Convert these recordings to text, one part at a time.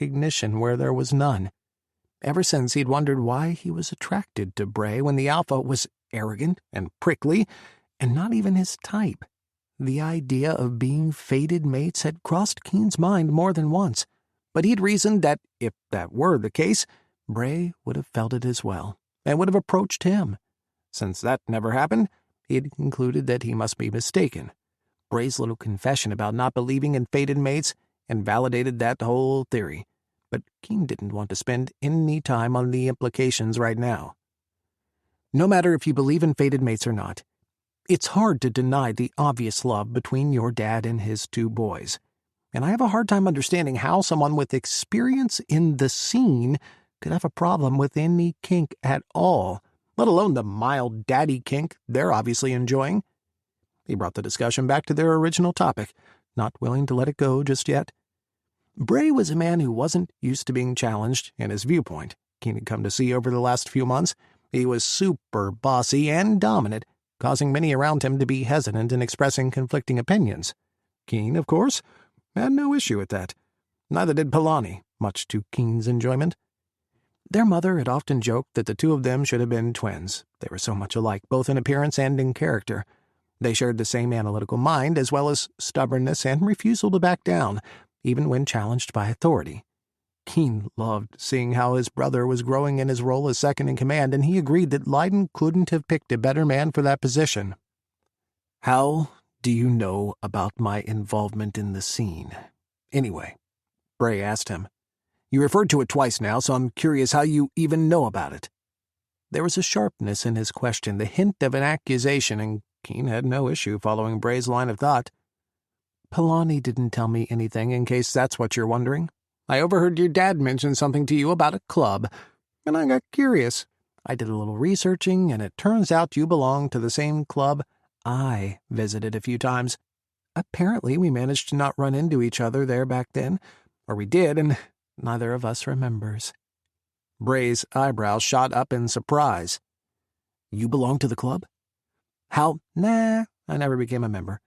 recognition where there was none. Ever since he'd wondered why he was attracted to Bray when the alpha was arrogant and prickly and not even his type. The idea of being fated mates had crossed Kean's mind more than once, but he'd reasoned that if that were the case, Bray would have felt it as well and would have approached him. Since that never happened, he had concluded that he must be mistaken. Bray's little confession about not believing in fated mates invalidated that whole theory, but Kean didn't want to spend any time on the implications right now. No matter if you believe in fated mates or not, it's hard to deny the obvious love between your dad and his two boys, and I have a hard time understanding how someone with experience in the scene could have a problem with any kink at all, let alone the mild daddy kink they're obviously enjoying. He brought the discussion back to their original topic, not willing to let it go just yet. Bray was a man who wasn't used to being challenged in his viewpoint. Kean had come to see over the last few months. He was super bossy and dominant, causing many around him to be hesitant in expressing conflicting opinions. Kean, of course, had no issue with that. Neither did Polani, much to Kean's enjoyment. Their mother had often joked that the two of them should have been twins. They were so much alike, both in appearance and in character. They shared the same analytical mind, as well as stubbornness and refusal to back down, even when challenged by authority. Kean loved seeing how his brother was growing in his role as second-in-command, and he agreed that Leiden couldn't have picked a better man for that position. "How do you know about my involvement in the scene? Anyway," Bray asked him. "You referred to it twice now, so I'm curious how you even know about it." There was a sharpness in his question, the hint of an accusation, and Kean had no issue following Bray's line of thought. "Polani didn't tell me anything, in case that's what you're wondering. I overheard your dad mention something to you about a club, and I got curious. I did a little researching, and it turns out you belong to the same club I visited a few times. Apparently we managed to not run into each other there back then, or we did, and neither of us remembers." Bray's eyebrows shot up in surprise. "You belong to the club?" "How? Nah, I never became a member.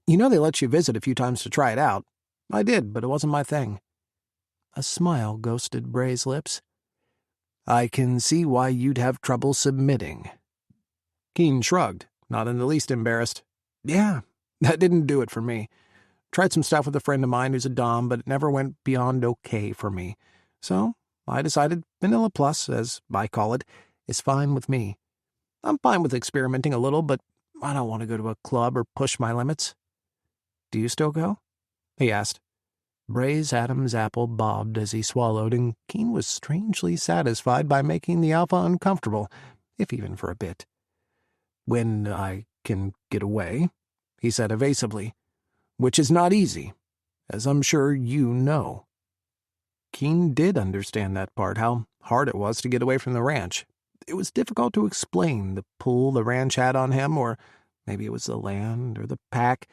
You know they let you visit a few times to try it out. I did, but it wasn't my thing." A smile ghosted Bray's lips. "I can see why you'd have trouble submitting." Kean shrugged, not in the least embarrassed. "Yeah, that didn't do it for me. Tried some stuff with a friend of mine who's a dom, but it never went beyond okay for me. So I decided Vanilla Plus, as I call it, is fine with me. I'm fine with experimenting a little, but I don't want to go to a club or push my limits." "Do you still go?" he asked. Bray's Adam's apple bobbed as he swallowed, and Kean was strangely satisfied by making the alpha uncomfortable, if even for a bit. "When I can get away," he said evasively, "which is not easy, as I'm sure you know." Kean did understand that part, how hard it was to get away from the ranch. It was difficult to explain the pull the ranch had on him, or maybe it was the land or the pack.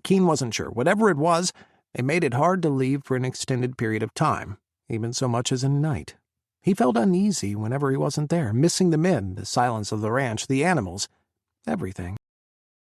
Kean wasn't sure. Whatever it was, it made it hard to leave for an extended period of time, even so much as a night. He felt uneasy whenever he wasn't there, missing the men, the silence of the ranch, the animals, everything.